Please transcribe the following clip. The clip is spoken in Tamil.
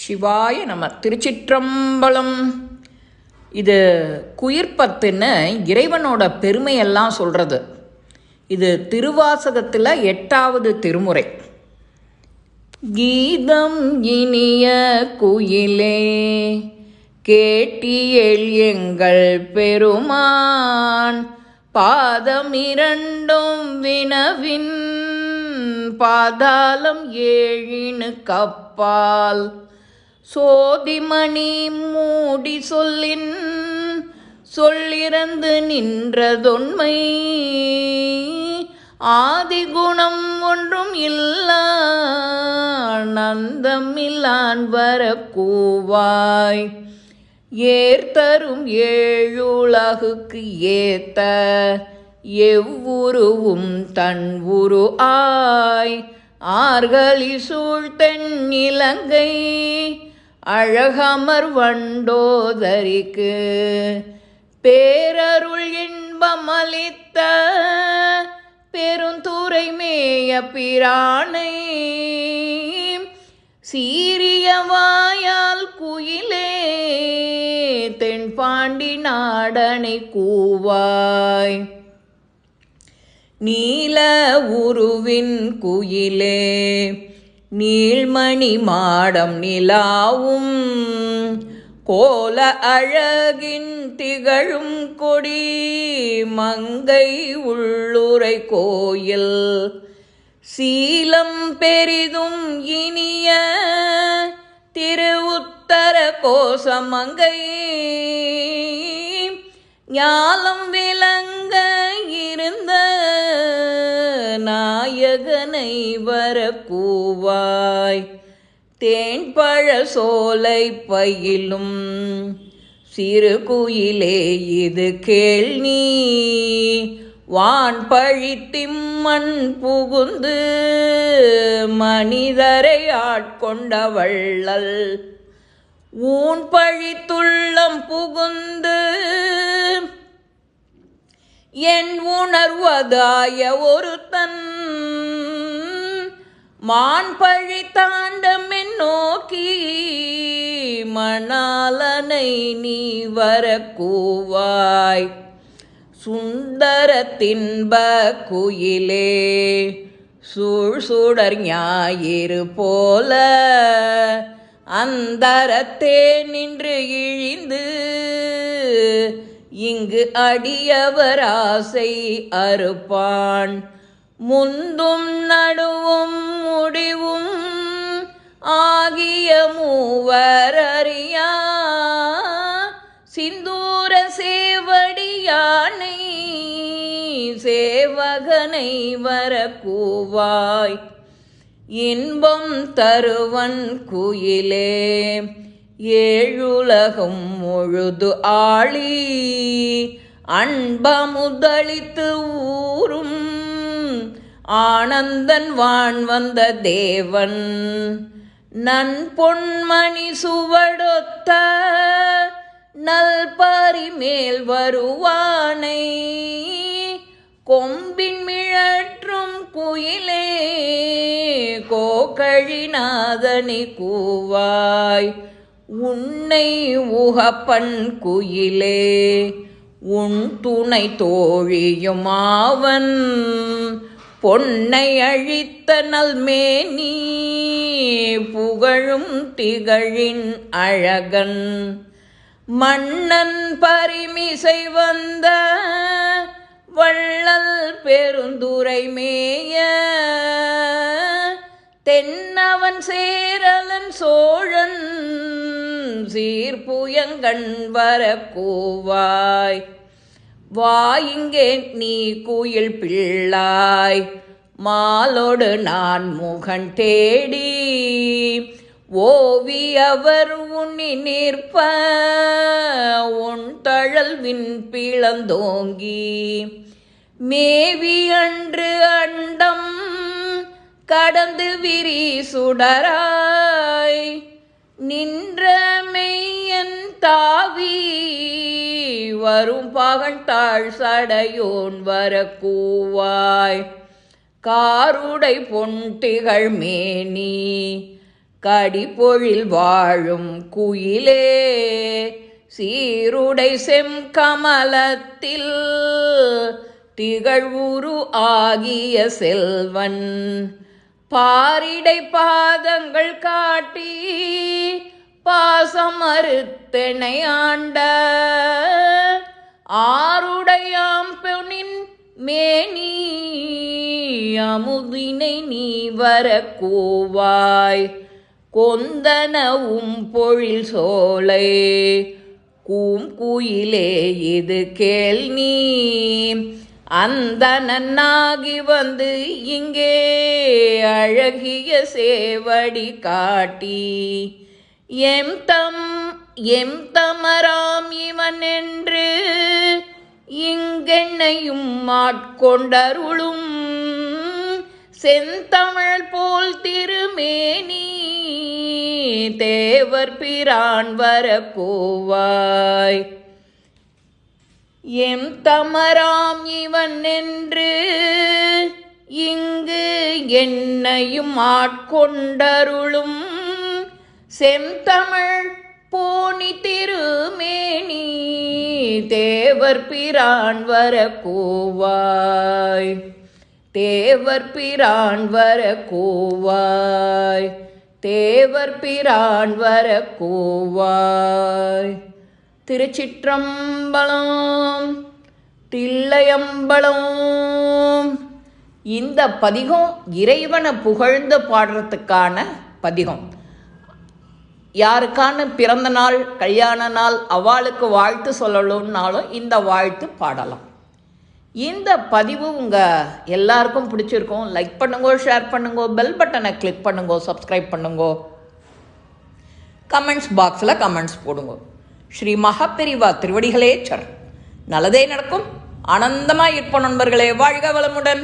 சிவாய நம. திருச்சிற்றம்பலம். இது குயிர்ப்பத்துன்னு இறைவனோட பெருமையெல்லாம் சொல்கிறது. இது திருவாசகத்தில் 8வது திருமுறை. கீதம் இனிய குயிலே கேட்டியேல் எங்கள் பெருமான், பாதம் இரண்டும் வினவின் பாதாளம் 7 கப்பால், சோதிமணி மூடி சொல்லின் சொல்லிறந்து நின்றதொன்மை, ஆதிகுணம் ஒன்றும் இல்லா நந்தமில்லான் வரக்கூவாய், ஏர்த்தரும் 7 உலகுக்கு ஏத்த எவ்வுருவும் தன் உரு ஆய், ஆர்களி சூழ்த்தென் இலங்கை அழகமர் வண்டோதரிக்கு, பேரருள் இன்பமளித்த பெருந்துரை மேய பிரானை, சீரிய வாயால் குயிலே தென்பாண்டி நாடனை கூவாய், நீல உருவின் குயிலே நீள்மணி மாடம் நிலாவும், கோல அழகின் திகழும் கொடி மங்கை உள்ளுரை கோயில், சீலம் பெரிதும் இனிய திருவுத்தர கோசமங்கை, ஞாலம் விளங்க இருந்த நாயகனை வரக்கூவாய், தேன்பழ சோலை பயிலும் சிறு குயிலே இது கேள் நீ, வான் பழித்திம்மண் புகுந்து மனிதரை ஆட்கொண்ட வள்ளல், ஊன் பழித்துள்ளம் புகுந்து என் உணர்வதாய ஒருத்தன், மான் பழி தாண்டமென் நோக்கி மணாலனை நீ வரக்கூவாய், சுந்தர தின்ப குயிலே சூழ் சுடர் ஞாயிறு போல, அந்தரத்தே நின்று இழிந்து இங்கு அடியவர் ஆசை அறுப்பான், முந்தும் நடுவும் முடிவும் ஆகிய மூவர் அறியா, சிந்தூர சேவடியானை சேவகனை வரக்கூவாய், இன்பம் தருவன் குயிலே 7 உலகும் முழுது ஆளி, அன்பமுதளித்து ஊரும் ஆனந்தன் வான் வந்த தேவன், நன் பொன்மணி சுவடொத்த நல் பரிமேல் வருவானை, கொம்பின் மிழற்றும் குயிலே கோகழிநாதனை கூவாய், உன்னை உகப்பன் குயிலே உன் துணை தோழியுமாவன், பொன்னை அழித்த நல்மேனி புகழும் திகழின் அழகன், மன்னன் பரிமிசை வந்த வள்ளல் பெருந்துரை மேய, தென்னவன் சேரலன் சோழன் சீர்புயங்கண் வரக்கூவாய், வாயிங்கே நீ குயில் பிள்ளாய் மாலோடு நான் முகன் தேடி, ஓவியவர் உண்ணி நிற்ப உன் தழல்வின் பிளந்தோங்கி, மேவி அன்று அண்டம் கடந்து விரி சுடராய், நின்ற மெய்யன் தாவி வரும் பகழ்த்தாள் சடையோன் வரக்கூவாய், காருடை பொன்திகள் மேனி கடிபொழில் வாழும் குயிலே சீருடை செம்கமலத்தில் திகழ்வுரு ஆகிய செல்வன் பாரிடை பாதங்கள் காட்டி பாசம் மறுத்தெனை ஆண்ட ஆருடையாம் பெண்ணின் மேனி அமுதினை நீ வர கூவாய் கொந்தனவும் பொழில் சோலை கூங்குயிலே இது கேள் நீ அந்த நன்னாகி வந்து இங்கே அழகிய சேவடி காட்டி எம் தமராம் இவன் என்று இங்கென்னையும் ஆட்கொண்டருளும் செந்தமிழ் போல் திருமேனி தேவர் பிரான் வர கோவாய் எம் தமராம் இவன் என்று இங்கு என்னையும் ஆட்கொண்டருளும் செந்தமிழ் போனி திருமேனி தேவர் பிரான் வர கோவாய் தேவர் பிரான் வர கோவாய் தேவர் பிரான் வர கோவாய். திருச்சிற்றம்பலம் தில்லையம்பலம். இந்த பதிகம் இறைவனை புகழ்ந்து பாடுறதுக்கான பதிகம். யாருக்கான பிறந்த நாள் கல்யாண நாள் அவளுக்கு வாழ்த்து சொல்லணும்னாலும் இந்த வாழ்த்து பாடலாம். இந்த பதிவு உங்கள் எல்லாருக்கும் பிடிச்சிருக்கும். லைக் பண்ணுங்கோ, ஷேர் பண்ணுங்கோ, பெல் பட்டனை கிளிக் பண்ணுங்கோ, சப்ஸ்கிரைப் பண்ணுங்கோ, கமெண்ட்ஸ் பாக்ஸில் கமெண்ட்ஸ் போடுங்கோ. ஸ்ரீ மகாபெரிவா திருவடிகளே சரணம். நல்லதே நடக்கும். ஆனந்தமாக இருப்போம் நண்பர்களே. வாழ்க வளமுடன்.